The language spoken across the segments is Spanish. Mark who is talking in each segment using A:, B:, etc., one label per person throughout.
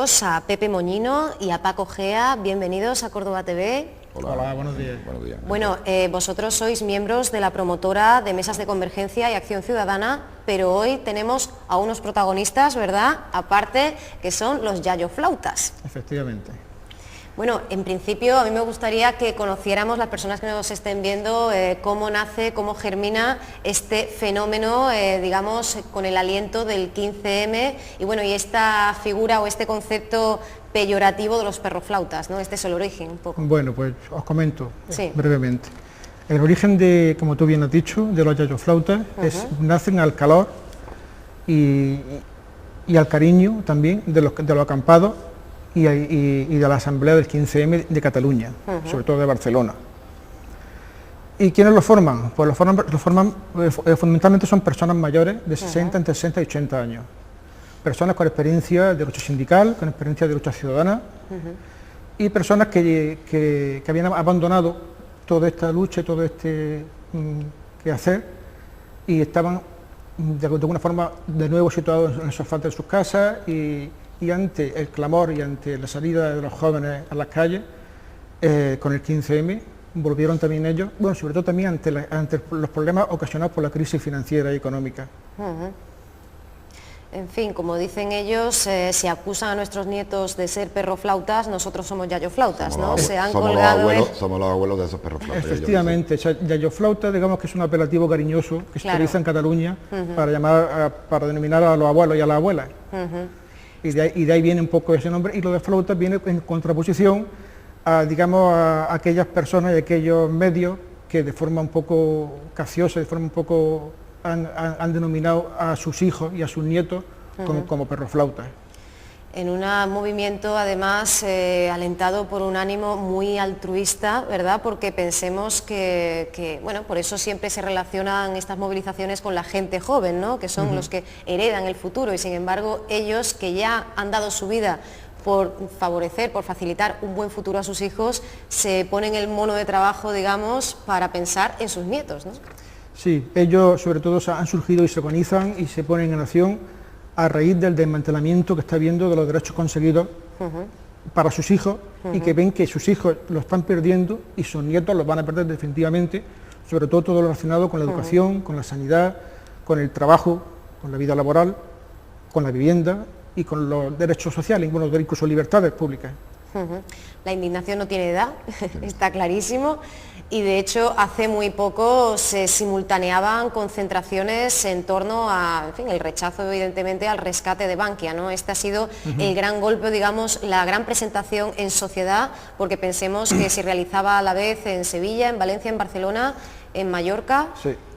A: nosotros a Pepe Moñino y a Paco Gea. Bienvenidos a Córdoba TV.
B: Hola, buenos días.
A: Bueno, vosotros sois miembros de la promotora de Mesas de Convergencia y Acción Ciudadana, pero hoy tenemos a unos protagonistas, ¿verdad?, aparte, que son los yayoflautas.
B: Efectivamente.
A: Bueno, en principio a mí me gustaría que conociéramos, las personas que nos estén viendo, cómo nace, cómo germina este fenómeno, digamos, con el aliento del 15M y bueno, y esta figura o este concepto peyorativo de los perroflautas, ¿no? Este es el origen un poco.
B: Bueno, pues os comento brevemente. El origen de, como tú bien has dicho, de los yayoflautas nacen al calor y al cariño también de los acampados y de la asamblea del 15M de Cataluña, sobre todo de Barcelona. ¿Y quiénes lo forman? Pues lo forman fundamentalmente son personas mayores de 60, entre 60 y 80 años. Personas con experiencia de lucha sindical, con experiencia de lucha ciudadana, y personas que habían abandonado toda esta lucha y todo este quehacer y estaban de alguna forma de nuevo situados en el sofá de sus casas y ante el clamor y ante la salida de los jóvenes a las calles, con el 15M, volvieron también ellos, bueno, sobre todo también ante los problemas ocasionados por la crisis financiera y económica.
A: En fin, como dicen ellos, si acusan a nuestros nietos de ser perroflautas, nosotros somos yayoflautas, ¿no? Se han colgado...
C: Somos los abuelos de esos perroflautas.
B: Efectivamente, yayoflauta, digamos que es un apelativo cariñoso que se utiliza en Cataluña para denominar a los abuelos y a las abuelas. Y de ahí viene un poco ese nombre, y lo de flauta viene en contraposición a, digamos, a aquellas personas y aquellos medios que de forma un poco capciosa, de forma un poco han denominado a sus hijos y a sus nietos como perroflautas.
A: En un movimiento además alentado por un ánimo muy altruista, ¿verdad? Porque pensemos que, bueno, por eso siempre se relacionan estas movilizaciones con la gente joven, ¿no? Que son los que heredan el futuro, y sin embargo ellos que ya han dado su vida por favorecer, por facilitar un buen futuro a sus hijos, se ponen el mono de trabajo, digamos, para pensar en sus nietos, ¿no?
B: Sí, ellos sobre todo han surgido y se organizan y se ponen en acción a raíz del desmantelamiento que está habiendo de los derechos conseguidos para sus hijos y que ven que sus hijos lo están perdiendo y sus nietos los van a perder definitivamente, sobre todo lo relacionado con la educación, con la sanidad, con el trabajo, con la vida laboral, con la vivienda y con los derechos sociales, bueno, incluso libertades públicas.
A: La indignación no tiene edad, está clarísimo, y de hecho hace muy poco se simultaneaban concentraciones en torno a, en fin, el rechazo evidentemente al rescate de Bankia, ¿no? Este ha sido el gran golpe, digamos, la gran presentación en sociedad, porque pensemos que se realizaba a la vez en Sevilla, en Valencia, en Barcelona, en Mallorca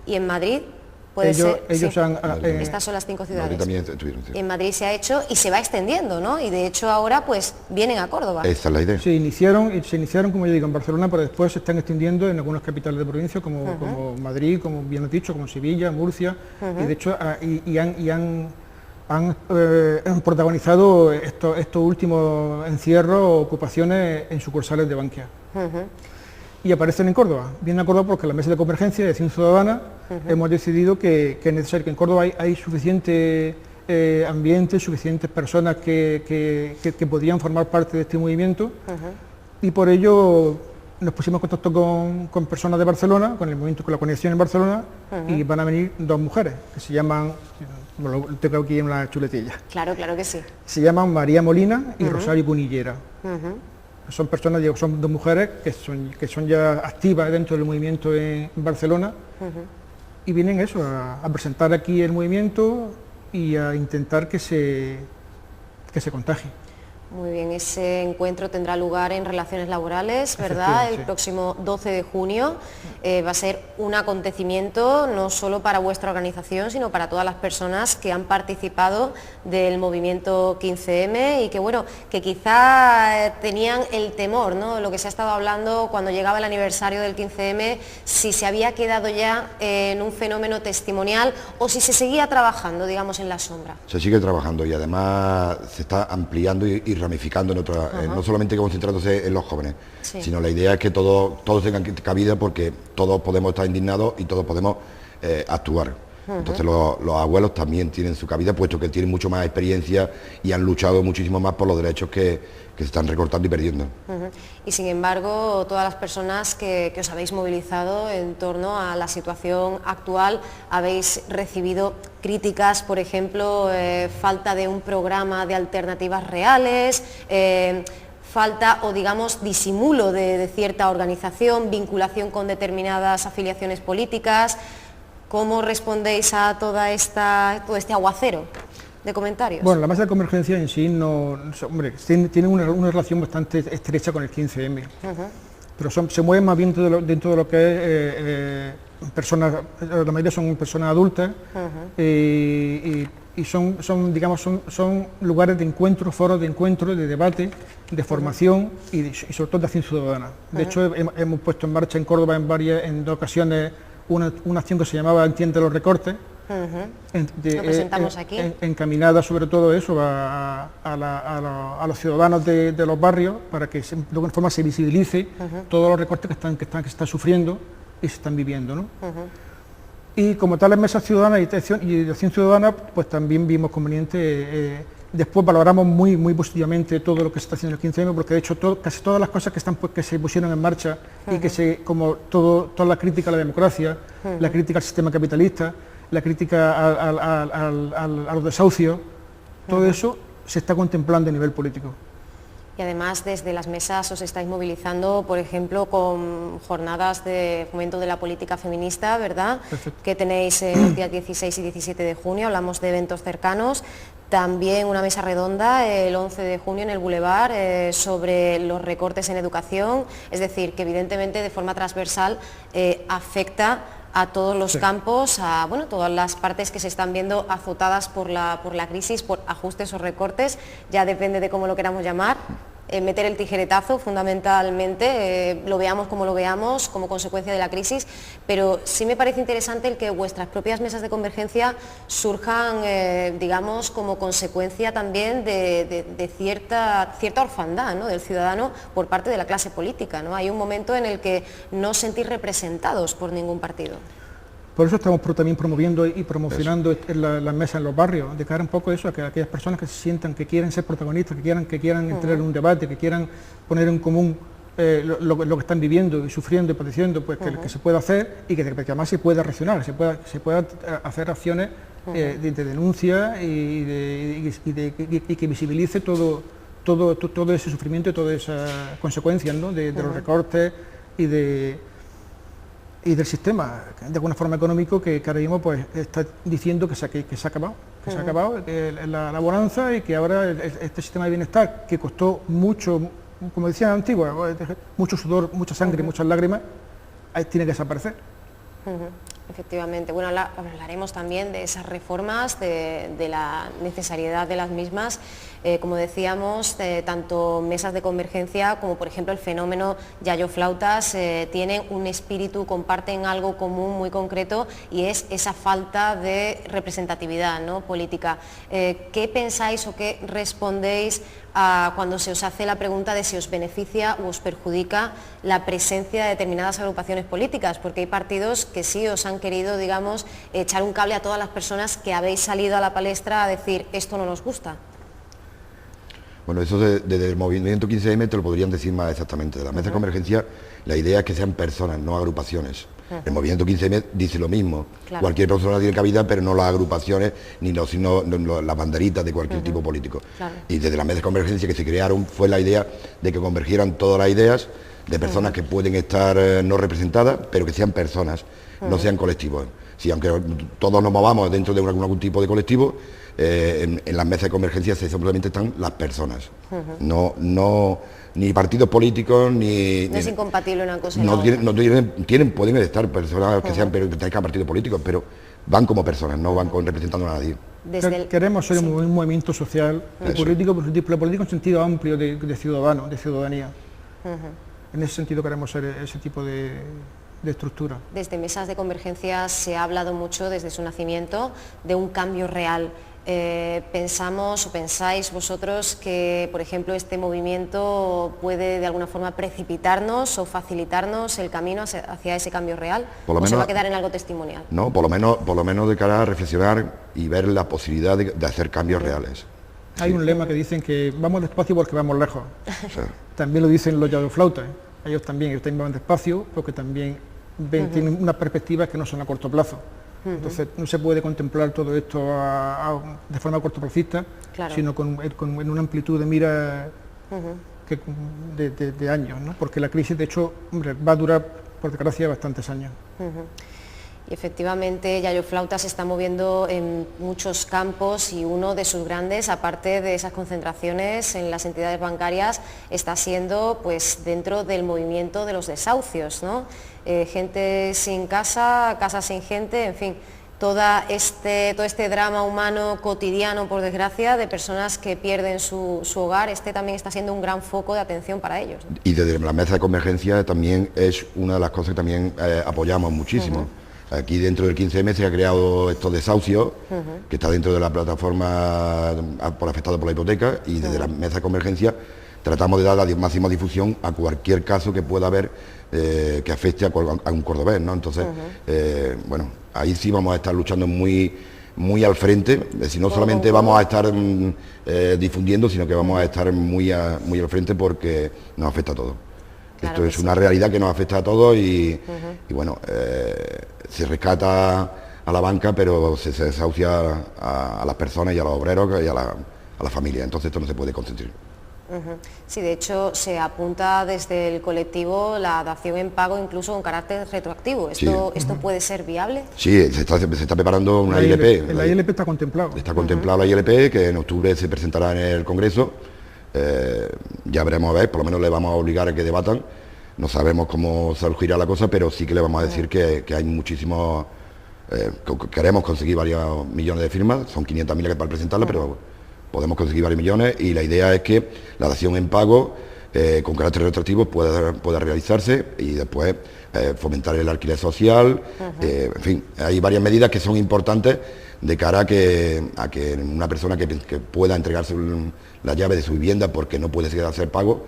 A: y en Madrid. Estas son las 5 ciudades. En Madrid se ha hecho y se va extendiendo, ¿no? Y de hecho ahora pues vienen a Córdoba.
C: Esa es la idea.
B: Se iniciaron, como yo digo, en Barcelona, pero después se están extendiendo en algunas capitales de provincia, como Madrid, como bien has dicho, como Sevilla, Murcia, y de hecho han protagonizado estos últimos encierros o ocupaciones en sucursales de Bankia. Y aparecen en Córdoba. Vienen a Córdoba porque la Mesa de Convergencia y Acción Ciudadana hemos decidido que es necesario, que en Córdoba hay suficiente ambiente, suficientes personas que podrían formar parte de este movimiento, y por ello nos pusimos en contacto con personas de Barcelona, con el movimiento, con la conexión en Barcelona, y van a venir 2 mujeres que se llaman, bueno, tengo aquí en la chuletilla.
A: Claro, claro que sí.
B: Se llaman María Molina y Rosario Punillera. Son personas, son 2 mujeres que son ya activas dentro del movimiento en Barcelona, y vienen a presentar aquí el movimiento y a intentar que se contagie.
A: Muy bien, ese encuentro tendrá lugar en Relaciones Laborales, ¿verdad? El próximo 12 de junio. Va a ser un acontecimiento no solo para vuestra organización, sino para todas las personas que han participado del movimiento 15M y que, bueno, que quizá tenían el temor, ¿no? Lo que se ha estado hablando cuando llegaba el aniversario del 15M, si se había quedado ya en un fenómeno testimonial o si se seguía trabajando, digamos, en la sombra.
C: Se sigue trabajando y además se está ampliando y ramificando en otra, no solamente concentrándose en los jóvenes, sino la idea es que todos tengan cabida, porque todos podemos estar indignados y todos podemos actuar. Entonces los abuelos también tienen su cabida, puesto que tienen mucho más experiencia y han luchado muchísimo más por los derechos que se están recortando y perdiendo.
A: Y sin embargo, todas las personas que os habéis movilizado en torno a la situación actual, habéis recibido críticas, por ejemplo, falta de un programa de alternativas reales, falta o digamos disimulo de cierta organización, vinculación con determinadas afiliaciones políticas. ¿Cómo respondéis a todo este aguacero de comentarios?
B: Bueno, la mesa de convergencia en sí tiene una relación bastante estrecha con el 15M, pero se mueven más bien dentro de lo que es personas, la mayoría son personas adultas, y son lugares de encuentro, foros de encuentro, de debate, de formación y sobre todo de acción ciudadana. De hecho, hemos puesto en marcha en Córdoba en dos ocasiones una acción que se llamaba Entiende los recortes,
A: lo presentamos aquí,
B: encaminada sobre todo eso a los ciudadanos de los barrios, para que de alguna forma se visibilice todos los recortes que están sufriendo y se están viviendo, ¿no? Y como tales mesas ciudadanas y de acción ciudadana, pues también vimos conveniente, después valoramos muy positivamente todo lo que se está haciendo en el 15M, porque de hecho casi todas las cosas que se pusieron en marcha y como toda la crítica a la democracia, la crítica al sistema capitalista, la crítica a los desahucios, todo eso se está contemplando a nivel político.
A: Y además desde las mesas os estáis movilizando, por ejemplo, con jornadas de fomento de la política feminista, ¿verdad? Perfecto. Que tenéis los días 16 y 17 de junio, hablamos de eventos cercanos. También una mesa redonda el 11 de junio en el Boulevard sobre los recortes en educación, es decir, que evidentemente de forma transversal afecta a todos los campos, a todas las partes que se están viendo azotadas por la crisis, por ajustes o recortes, ya depende de cómo lo queramos llamar. Meter el tijeretazo fundamentalmente, lo veamos como lo veamos, como consecuencia de la crisis, pero sí me parece interesante el que vuestras propias mesas de convergencia surjan, digamos, como consecuencia también de cierta orfandad, ¿no?, del ciudadano por parte de la clase política, ¿no? Hay un momento en el que no os sentís representados por ningún partido.
B: Por eso estamos también promoviendo y promocionando las mesas en los barrios, de cara un poco eso, a que aquellas personas que se sientan, que quieren ser protagonistas, que quieran entrar en un debate, que quieran poner en común lo que están viviendo y sufriendo y padeciendo, pues que se pueda hacer y que además se pueda reaccionar, se pueda hacer acciones de denuncia y que visibilice todo ese sufrimiento y todas esas consecuencias, ¿no?, de los recortes y del sistema, de alguna forma económico, que ahora mismo pues está diciendo que se ha acabado, la bonanza, y que ahora este sistema de bienestar, que costó mucho, como decían antiguos, mucho sudor, mucha sangre, muchas lágrimas, tiene que desaparecer.
A: Efectivamente, bueno, hablaremos también de esas reformas, de la necesariedad de las mismas. Como decíamos, tanto mesas de convergencia como por ejemplo el fenómeno Yayo Flautas tienen un espíritu, comparten algo común muy concreto, y es esa falta de representatividad, ¿no?, política. ¿Qué pensáis o qué respondéis cuando se os hace la pregunta de si os beneficia o os perjudica la presencia de determinadas agrupaciones políticas? Porque hay partidos que sí os han querido, digamos, echar un cable a todas las personas que habéis salido a la palestra a decir esto no nos gusta.
C: Bueno, eso desde el movimiento 15M te lo podrían decir más exactamente. De la mesa de convergencia, la idea es que sean personas, no agrupaciones. El movimiento 15M dice lo mismo. Claro. Cualquier persona tiene cabida, pero no las agrupaciones ni las banderitas de cualquier tipo político. Claro. Y desde la mesa de convergencia que se crearon fue la idea de que convergieran todas las ideas de personas que pueden estar no representadas, pero que sean personas, no sean colectivos. Si aunque todos nos movamos dentro de algún tipo de colectivo, en las mesas de convergencia simplemente están las personas, ni partidos políticos, ni...
A: No es incompatible una cosa y
C: la otra. Pueden estar personas que sean pertenezcan a partidos políticos, pero van como personas, no van representando a nadie.
B: Queremos ser un movimiento social y político, pero político en sentido amplio de ciudadano, de ciudadanía. En ese sentido queremos ser ese tipo de estructura.
A: Desde mesas de convergencia se ha hablado mucho desde su nacimiento de un cambio real ¿Pensáis vosotros que, por ejemplo, este movimiento puede de alguna forma precipitarnos o facilitarnos el camino hacia ese cambio real? ¿O se va a quedar en algo testimonial?
C: No, por lo menos de cara a reflexionar y ver la posibilidad de hacer cambios reales.
B: Hay un lema que dicen que vamos despacio porque vamos lejos. Sí. También lo dicen los yayoflautas. Ellos también van despacio porque también tienen una perspectiva que no son a corto plazo. Entonces no se puede contemplar todo esto de forma cortoplacista, claro, sino en una amplitud de mira de años, ¿no? Porque la crisis, de hecho, hombre, va a durar, por desgracia, bastantes años.
A: Y efectivamente Yayoflauta se está moviendo en muchos campos y uno de sus grandes, aparte de esas concentraciones en las entidades bancarias, está siendo pues dentro del movimiento de los desahucios, ¿no? Gente sin casa, casa sin gente, en fin, todo este drama humano cotidiano, por desgracia, de personas que pierden su hogar, también está siendo un gran foco de atención para ellos, ¿no?
C: Y desde la mesa de convergencia también es una de las cosas que también apoyamos muchísimo. Aquí dentro del 15M se ha creado estos desahucios, que está dentro de la plataforma por afectado por la hipoteca, y desde la mesa de convergencia tratamos de dar la máxima difusión a cualquier caso que pueda haber que afecte a un cordobés, ¿no? Entonces, bueno, ahí sí vamos a estar luchando muy al frente, es decir, no solamente vamos a estar difundiendo, sino que vamos a estar muy al frente porque nos afecta a todos. Claro, esto es una realidad que nos afecta a todos y bueno, se rescata a la banca, pero se desahucia a las personas y a los obreros y a la familia. Entonces esto no se puede consentir.
A: Sí, de hecho se apunta desde el colectivo la dación en pago incluso con carácter retroactivo. ¿Esto puede ser viable?
C: Sí, se está preparando una ILP.
B: La ILP está contemplado.
C: Está contemplado la ILP, que en octubre se presentará en el Congreso. Ya veremos a ver, por lo menos le vamos a obligar a que debatan. No sabemos cómo surgirá la cosa, pero sí que le vamos a decir que hay muchísimos, queremos conseguir varios millones de firmas, son 500.000 para presentarla, pero podemos conseguir varios millones, y la idea es que la dación en pago con carácter retroactivo pueda realizarse y después fomentar el alquiler social. En fin, hay varias medidas que son importantes de cara a que una persona que pueda entregarse la llave de su vivienda porque no puede seguir a hacer pago,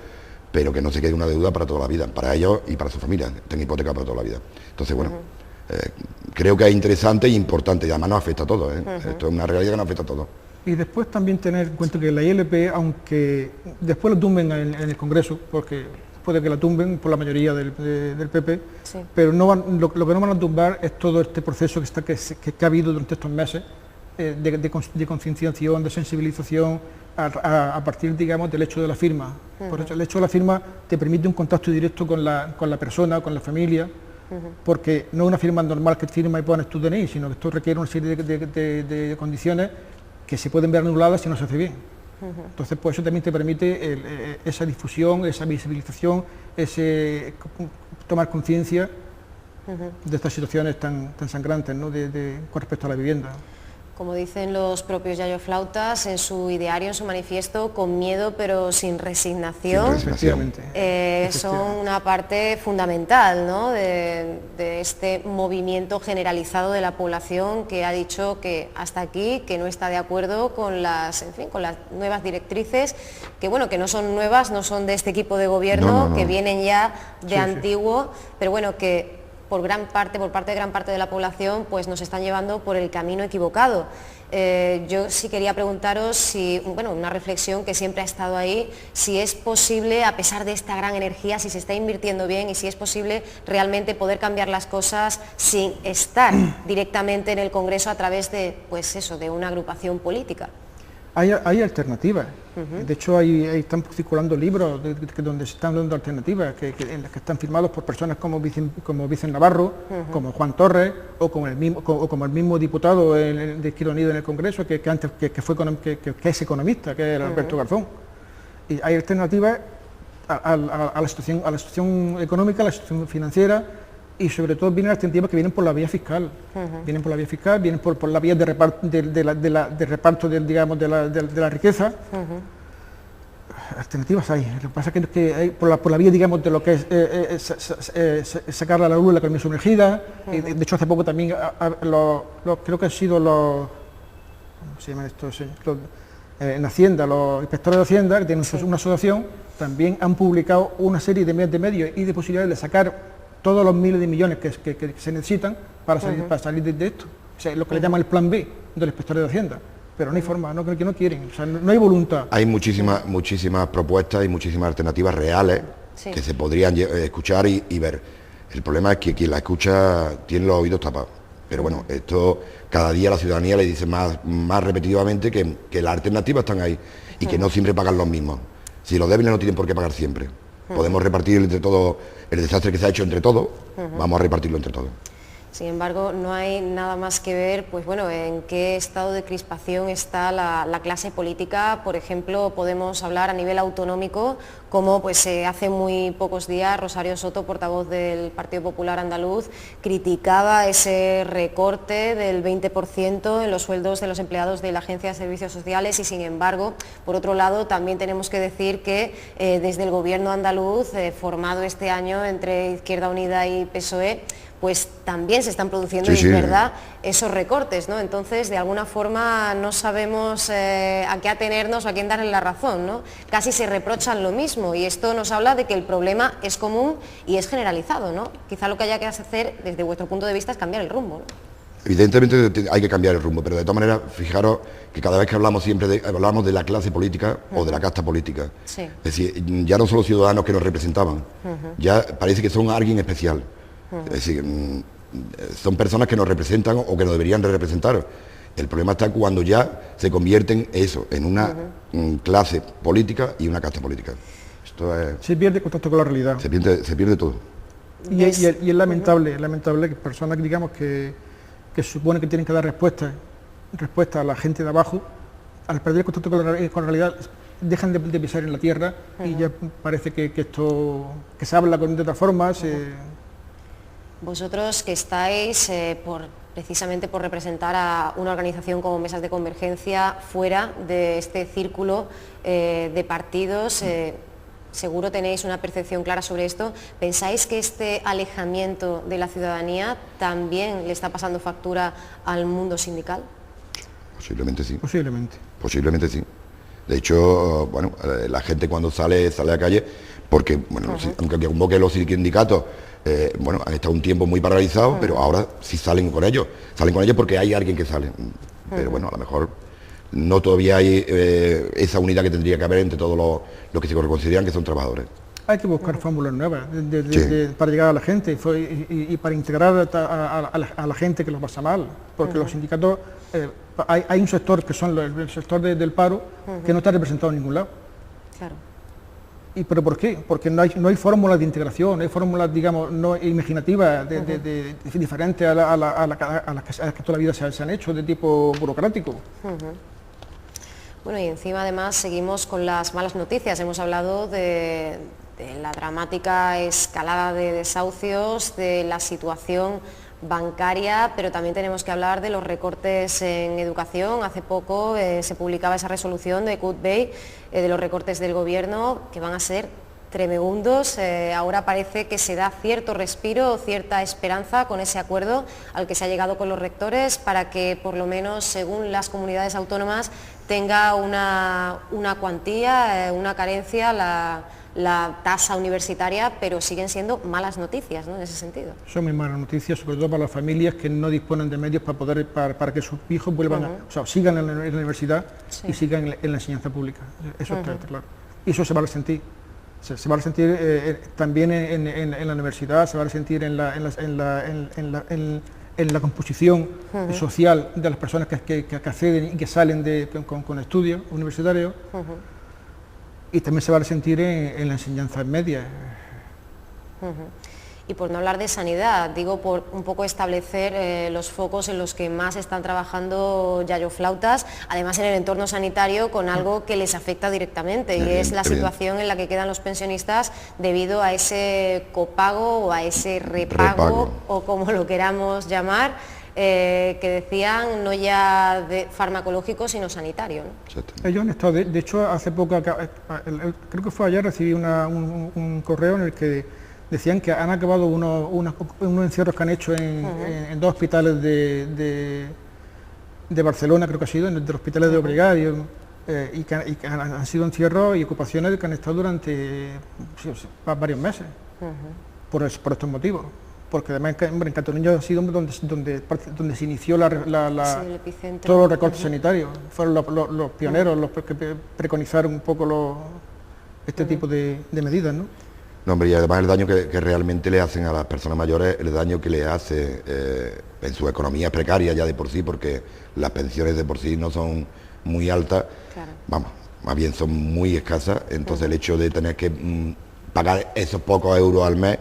C: pero que no se quede una deuda para toda la vida, para ellos y para su familia, tenga hipoteca para toda la vida. Entonces, bueno, creo que es interesante e importante, y además nos afecta a todos, Esto es una realidad que nos afecta a todos.
B: Y después también tener en cuenta que la ILP, aunque después la tumben en el Congreso, porque puede que la tumben por la mayoría del PP, sí, pero lo que no van a tumbar es todo este proceso que ha habido durante estos meses de concienciación, de sensibilización, a partir, digamos, del hecho de la firma. Por eso el hecho de la firma te permite un contacto directo con la persona, con la familia, porque no es una firma normal que firma y pones tu DNI, sino que esto requiere una serie de condiciones que se pueden ver anuladas si no se hace bien. Entonces, pues eso también te permite esa difusión, esa visibilización, ese tomar conciencia de estas situaciones tan sangrantes, ¿no? Con respecto a la vivienda.
A: Como dicen los propios yayoflautas en su ideario, en su manifiesto, con miedo pero sin resignación.
B: Efectivamente.
A: Son una parte fundamental, ¿no? de este movimiento generalizado de la población que ha dicho que hasta aquí, que no está de acuerdo con las nuevas directrices, que bueno, que no son nuevas, no son de este equipo de gobierno, que vienen ya de antiguo, pero bueno, que por parte de gran parte de la población, pues nos están llevando por el camino equivocado. Yo sí quería preguntaros si, bueno, una reflexión que siempre ha estado ahí, si es posible, a pesar de esta gran energía, si se está invirtiendo bien y si es posible realmente poder cambiar las cosas sin estar directamente en el Congreso a través de, pues eso, de una agrupación política.
B: Hay alternativas. De hecho, están circulando libros donde se están dando alternativas, que están firmados por personas como Vicente Navarro, como Juan Torres, o como el mismo diputado de Izquierda Unida en el Congreso, que es economista, que es Alberto Garzón. Y hay alternativas a la situación económica, a la situación financiera, y sobre todo vienen alternativas que vienen por la vía fiscal, vienen por la vía de reparto de la riqueza. Alternativas hay. Lo que pasa es que hay por la vía, digamos, de lo que es sacar a la luz la economía sumergida. De hecho, hace poco también creo que han sido se llaman estos, en Hacienda, los inspectores de Hacienda, que tienen una asociación, también han publicado una serie de medios y de posibilidades de sacar todos los miles de millones que se necesitan para salir de esto. O sea, lo que le llaman el plan B de los inspectores de Hacienda. Pero no hay forma, que no quieren, o sea, no hay voluntad.
C: Hay muchísimas propuestas y muchísimas alternativas reales que se podrían escuchar y ver. El problema es que quien la escucha tiene los oídos tapados. Pero bueno, esto cada día la ciudadanía le dice más repetitivamente que las alternativas están ahí y que no siempre pagan los mismos. Si los débiles no tienen por qué pagar siempre. Podemos repartir entre todos el desastre que se ha hecho entre todos, vamos a repartirlo entre todos.
A: Sin embargo, no hay nada más que ver, pues bueno, en qué estado de crispación está la clase política. Por ejemplo, podemos hablar a nivel autonómico, como pues hace muy pocos días Rosario Soto, portavoz del Partido Popular Andaluz, criticaba ese recorte del 20% en los sueldos de los empleados de la Agencia de Servicios Sociales y, sin embargo, por otro lado, también tenemos que decir que desde el Gobierno andaluz, formado este año entre Izquierda Unida y PSOE, pues también se están produciendo, es verdad, esos recortes, ¿no? Entonces, de alguna forma no sabemos a qué atenernos o a quién darle la razón, ¿no? Casi se reprochan lo mismo y esto nos habla de que el problema es común y es generalizado, ¿no? Quizá lo que haya que hacer desde vuestro punto de vista es cambiar el rumbo, ¿no?
C: Evidentemente hay que cambiar el rumbo, pero de todas maneras, fijaros que cada vez que hablamos hablamos de la clase política o de la casta política. Sí. Es decir, ya no son los ciudadanos que nos representaban, ya parece que son alguien especial. Es decir, son personas que nos representan o que nos deberían de representar. El problema está cuando ya se convierten en una clase política y una casta política. Esto es,
B: se pierde contacto con la realidad.
C: Se pierde todo.
B: Y es lamentable que personas que digamos que supone que tienen que dar respuesta a la gente de abajo, al perder contacto con la realidad, dejan de pisar en la tierra y ya parece que se habla de otra forma.
A: Vosotros que estáis precisamente por representar a una organización como Mesas de Convergencia fuera de este círculo de partidos, seguro tenéis una percepción clara sobre esto. ¿Pensáis que este alejamiento de la ciudadanía también le está pasando factura al mundo sindical?
C: Posiblemente sí.
B: Posiblemente
C: sí. De hecho, bueno, la gente cuando sale a la calle, porque, bueno, aunque convoque los sindicatos, bueno, han estado un tiempo muy paralizados, pero ahora sí salen con ellos porque hay alguien que sale. Pero bueno, a lo mejor no todavía hay esa unidad que tendría que haber entre todos los que se consideran que son trabajadores.
B: Hay que buscar fórmulas nuevas para llegar a la gente y para integrar a la gente que lo pasa mal, porque los sindicatos, hay un sector que son el sector del paro que no está representado en ningún lado.
A: Claro.
B: ¿Pero por qué? Porque no hay fórmulas de integración, no hay fórmulas, digamos, no imaginativas, diferentes a las que toda la vida se han hecho, de tipo burocrático.
A: Bueno, y encima además seguimos con las malas noticias. Hemos hablado de la dramática escalada de desahucios, de la situación bancaria, pero también tenemos que hablar de los recortes en educación. Hace poco se publicaba esa resolución de CUTBEI de los recortes del gobierno, que van a ser tremendos. Ahora parece que se da cierto respiro, cierta esperanza con ese acuerdo al que se ha llegado con los rectores para que, por lo menos según las comunidades autónomas, tenga una cuantía, una carencia la tasa universitaria, pero siguen siendo malas noticias, ¿no?, en ese sentido.
B: Son muy malas noticias, sobre todo para las familias que no disponen de medios para que sus hijos vuelvan sigan en la universidad y sigan en la enseñanza pública. Eso está claro. Y eso se va a resentir. Se va a resentir también en la universidad, se va a resentir en la composición social de las personas que acceden y que salen con estudios universitarios. Y también se va a resentir en la enseñanza media.
A: Y por no hablar de sanidad, digo, por un poco establecer los focos en los que más están trabajando yayoflautas, además en el entorno sanitario, con algo que les afecta directamente, y es la situación en la que quedan los pensionistas debido a ese copago o a ese repago. O como lo queramos llamar, que decían no ya de farmacológico sino sanitario, ¿no?
B: Ellos han estado, de hecho, hace poco, creo que fue ayer, recibí un correo en el que decían que han acabado unos encierros que han hecho en dos hospitales de de Barcelona, creo que ha sido, de los hospitales de Llobregat, y que han sido encierros y ocupaciones que han estado durante varios meses, por estos motivos. Porque además en Cataluña ha sido donde se inició todos los recortes sanitarios. Fueron los pioneros los que preconizaron un poco este tipo de medidas, ¿no?
C: No, hombre, y además el daño que realmente le hacen a las personas mayores, el daño que le hace en su economía precaria ya de por sí, porque las pensiones de por sí no son muy altas, claro. Vamos, más bien son muy escasas, entonces el hecho de tener que pagar esos pocos euros al mes,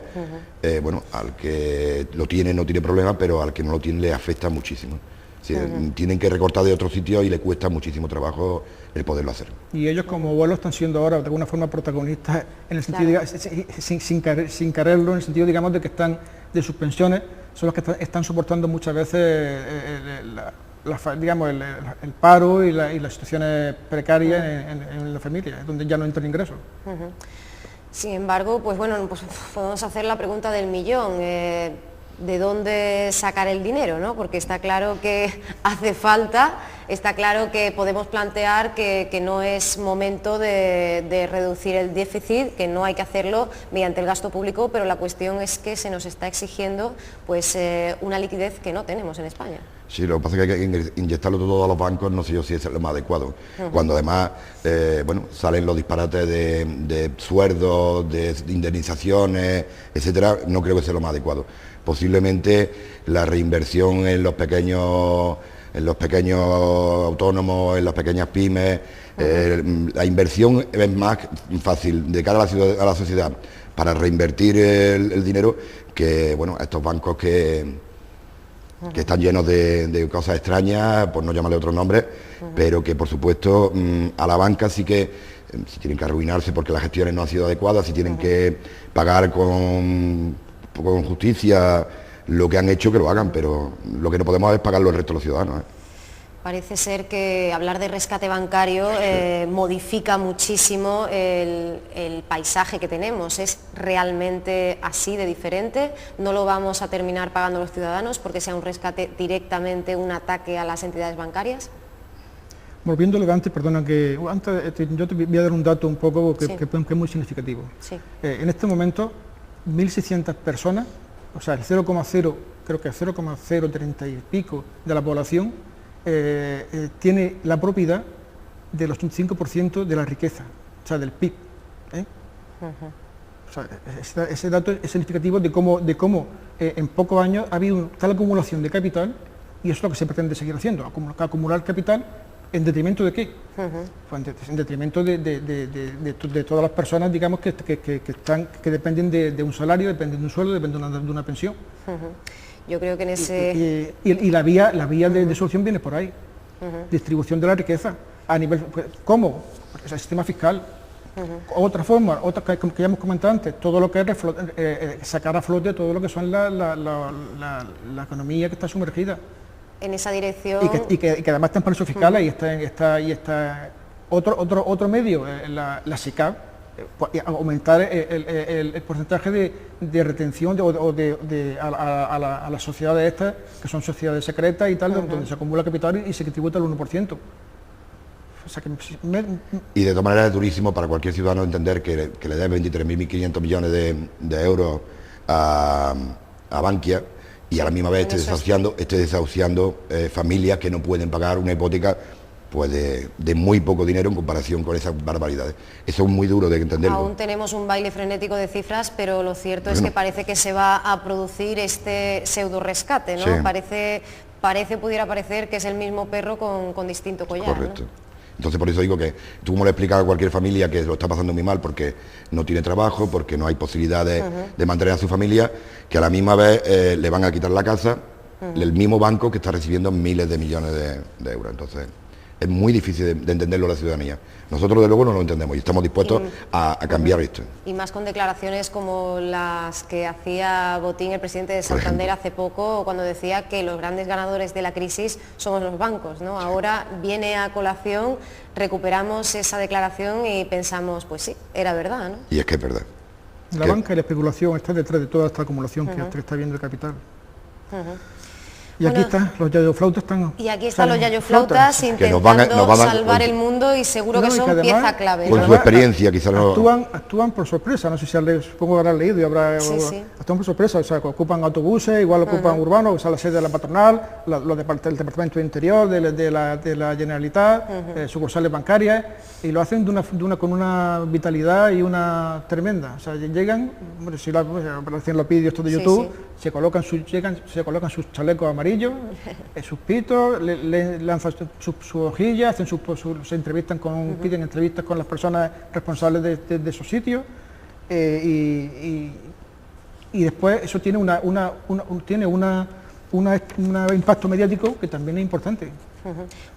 C: bueno, al que lo tiene no tiene problema, pero al que no lo tiene le afecta muchísimo. Sí, tienen que recortar de otro sitio y le cuesta muchísimo trabajo el poderlo hacer.
B: Y ellos como abuelos están siendo ahora de alguna forma protagonistas en el sentido, claro. sin quererlo, en el sentido, digamos, de que están de sus pensiones, son los que están soportando muchas veces digamos, el paro y las situaciones precarias en la familia, donde ya no entran ingresos.
A: Sin embargo, pues bueno, pues podemos hacer la pregunta del millón. ¿De dónde sacar el dinero, ¿no? Porque está claro que hace falta, está claro que podemos plantear que no es momento de reducir el déficit, que no hay que hacerlo mediante el gasto público, pero la cuestión es que se nos está exigiendo pues una liquidez que no tenemos en España.
C: Sí, lo que pasa es que hay que inyectarlo todo a los bancos, no sé yo si es lo más adecuado. Cuando además, bueno, salen los disparates de sueldos, de indemnizaciones, etcétera, no creo que sea lo más adecuado. Posiblemente la reinversión en los pequeños autónomos, en las pequeñas pymes, la inversión es más fácil de cara a la sociedad para reinvertir el dinero que, bueno, estos bancos que están llenos de cosas extrañas, por no llamarle otros nombres, pero que por supuesto a la banca sí que si tienen que arruinarse porque las gestiones no han sido adecuadas, si tienen que pagar con justicia lo que han hecho, que lo hagan, pero lo que no podemos es pagarlo el resto de los ciudadanos.
A: Parece ser que hablar de rescate bancario modifica muchísimo el paisaje que tenemos. ¿Es realmente así de diferente? ¿No lo vamos a terminar pagando los ciudadanos porque sea un rescate directamente un ataque a las entidades bancarias?
B: Volviendo a antes, perdona, que antes yo te voy a dar un dato un poco que es muy significativo. Sí. En este momento, 1.600 personas, o sea, el 0,30 y pico de la población, tiene la propiedad del 85% de la riqueza, o sea, del PIB. O sea, ese dato es significativo de cómo en pocos años ha habido tal acumulación de capital, y eso es lo que se pretende seguir haciendo, acumular capital. ¿En detrimento de qué? Pues en detrimento de todas las personas, digamos, que dependen de un salario, dependen de un sueldo, dependen de una pensión.
A: Yo creo que en ese...
B: Y la vía de solución viene por ahí. Distribución de la riqueza. A nivel... ¿Cómo? Pues el sistema fiscal. Otra forma, que ya hemos comentado antes, todo lo que es sacar a flote todo lo que son la economía que está sumergida.
A: En esa dirección...
B: Y que además está en paraísos fiscales y está otro medio, la SICAV, aumentar el porcentaje de retención a las sociedades estas, que son sociedades secretas y tal, donde se acumula capital y se tributa el 1%. O sea
C: y de todas maneras es durísimo para cualquier ciudadano entender que le dé 23.500 millones de euros a Bankia, y a la misma vez esté desahuciando familias que no pueden pagar una hipoteca pues de muy poco dinero en comparación con esas barbaridades. Eso es muy duro de entenderlo.
A: Aún tenemos un baile frenético de cifras, pero lo cierto es que parece que se va a producir este pseudo rescate, ¿no? Sí. Pudiera parecer que es el mismo perro con distinto collar.
C: Correcto. ¿No? Entonces por eso digo que tú como le explicas a cualquier familia que lo está pasando muy mal porque no tiene trabajo, porque no hay posibilidades de mantener a su familia, que a la misma vez le van a quitar la casa, el mismo banco que está recibiendo miles de millones de euros. Entonces es muy difícil de entenderlo la ciudadanía. Nosotros de luego no lo entendemos y estamos dispuestos a cambiar esto.
A: Y más con declaraciones como las que hacía Botín, el presidente de Santander, hace poco, cuando decía que los grandes ganadores de la crisis somos los bancos, ¿no? Ahora viene a colación, recuperamos esa declaración y pensamos, pues sí, era verdad, ¿no?
C: Y es que es verdad.
B: La banca y la especulación está detrás de toda esta acumulación que está viendo el capital. Y aquí están, los yayoflautas están...
A: Y aquí están los yayoflautas intentando salvar el mundo y seguro que son pieza clave.
C: Con su experiencia quizás
B: actúan por sorpresa, no sé si supongo que habrán leído y actúan por sorpresa, o sea, ocupan autobuses, igual ocupan urbanos, o sea, la sede de la patronal, el departamento de interior de la Generalitat, sucursales bancarias, y lo hacen con una vitalidad y una tremenda. O sea, llegan, si aparecen los vídeos de YouTube, se colocan sus chalecos amarillos, sus pitos, le lanzan su hojilla, se entrevistan piden entrevistas con las personas responsables de esos sitios, y después eso tiene un impacto mediático que también es importante.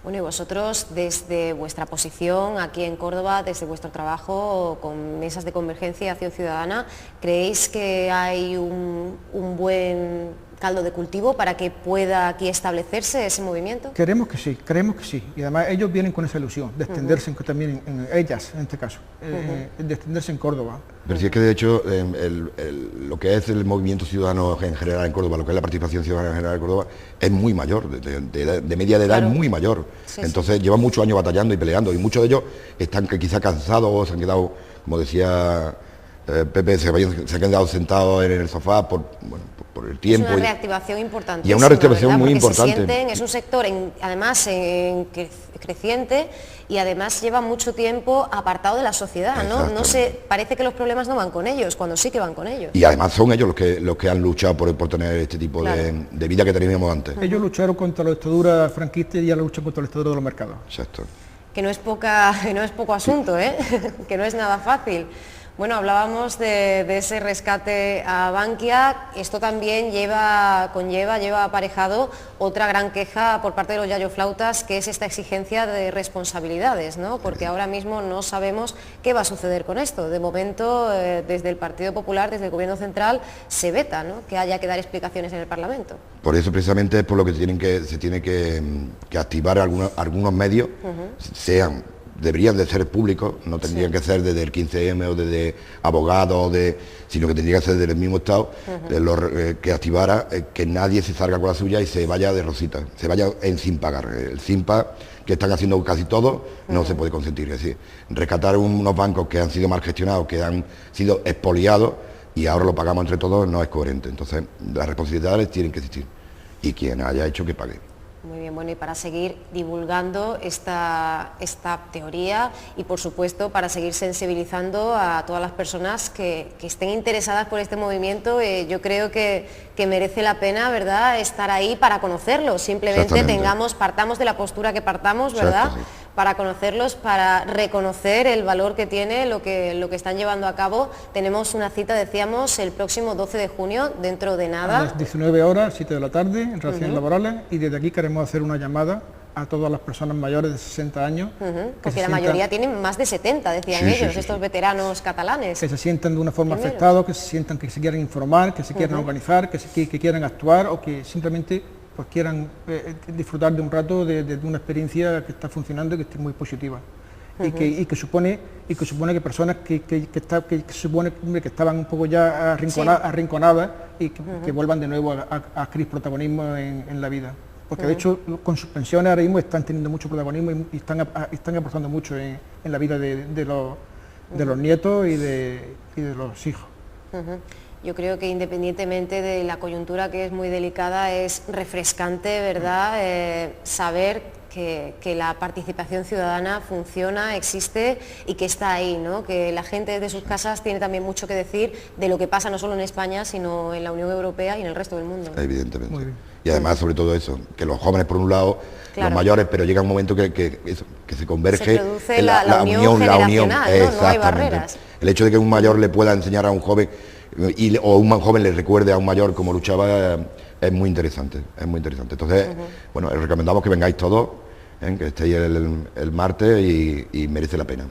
A: Bueno, y vosotros desde vuestra posición aquí en Córdoba, desde vuestro trabajo con mesas de convergencia y acción ciudadana, ¿creéis que hay un buen caldo de cultivo para que pueda aquí establecerse ese movimiento?
B: Creemos que sí, y además ellos vienen con esa ilusión de extenderse también, ellas en este caso, de extenderse en Córdoba.
C: Pero si es que de hecho lo que es el movimiento ciudadano en general en Córdoba, lo que es la participación ciudadana en general en Córdoba, es muy mayor, de media de edad es muy mayor. Entonces llevan muchos años batallando y peleando, y muchos de ellos están quizá cansados, se han quedado, como decía Pepe, se han quedado sentados en el sofá por el tiempo.
A: Es una reactivación importante.
C: Y es una reactivación muy importante.
A: Es un sector además creciente, y además lleva mucho tiempo apartado de la sociedad, ¿no? Parece que los problemas no van con ellos, cuando sí que van con ellos.
C: Y además son ellos los que han luchado por tener este tipo de vida que teníamos antes.
B: Ellos lucharon contra la dictadura franquista y ya la luchan contra la dictadura de los mercados.
C: Exacto.
A: Que no es poco asunto, que no es nada fácil. Bueno, hablábamos de ese rescate a Bankia. Esto también lleva aparejado otra gran queja por parte de los yayoflautas, que es esta exigencia de responsabilidades, ¿no? Porque ahora mismo no sabemos qué va a suceder con esto. De momento, desde el Partido Popular, desde el Gobierno Central, se veta, ¿no?, que haya que dar explicaciones en el Parlamento.
C: Por eso precisamente es por lo que se tiene que activar algunos medios, deberían de ser públicos, no tendrían que ser desde el 15M o desde abogados, sino que tendría que ser desde el mismo Estado, que activara que nadie se salga con la suya y se vaya de rosita, se vaya sin pagar. El SINPA, que están haciendo casi todo, no se puede consentir. Es decir, rescatar unos bancos que han sido mal gestionados, que han sido expoliados, y ahora lo pagamos entre todos, no es coherente. Entonces, las responsabilidades tienen que existir, y quien haya hecho que pague.
A: Muy bien, bueno, y para seguir divulgando esta teoría y, por supuesto, para seguir sensibilizando a todas las personas que estén interesadas por este movimiento, yo creo que merece la pena, ¿verdad?, estar ahí para conocerlos. Simplemente partamos de la postura que partamos, ¿verdad?, para conocerlos, para reconocer el valor que tiene lo que están llevando a cabo. Tenemos una cita, decíamos, el próximo 12 de junio, dentro de nada.
B: A las 19 horas, 7 de la tarde, en relaciones laborales, y desde aquí queremos hacer una llamada a todas las personas mayores de 60 años.
A: Porque la mayoría tienen más de 70, decían ellos, estos veteranos catalanes.
B: Que se sientan de una forma afectados, que se sientan que se quieran informar, que se quieran organizar, que quieran actuar, o que simplemente pues quieran disfrutar de un rato de una experiencia que está funcionando y que esté muy positiva. Y que supone que personas que estaban un poco ya arrinconadas y que vuelvan de nuevo a adquirir protagonismo en la vida. Porque de hecho con sus pensiones ahora mismo están teniendo mucho protagonismo y están aportando mucho en la vida de los nietos y de los hijos.
A: Yo creo que independientemente de la coyuntura, que es muy delicada, es refrescante, ¿verdad?, saber que la participación ciudadana funciona, existe y que está ahí, ¿no?, que la gente desde sus casas tiene también mucho que decir de lo que pasa no solo en España, sino en la Unión Europea y en el resto del mundo.
C: Evidentemente. Y además, sobre todo eso, que los jóvenes por un lado, los mayores, pero llega un momento que se converge,
A: se produce la unión generacional, ¿no? No hay barreras.
C: El hecho de que un mayor le pueda enseñar a un joven, o un joven le recuerde a un mayor cómo luchaba, es muy interesante, Entonces, bueno, recomendamos que vengáis todos, que estéis el martes, y merece la pena.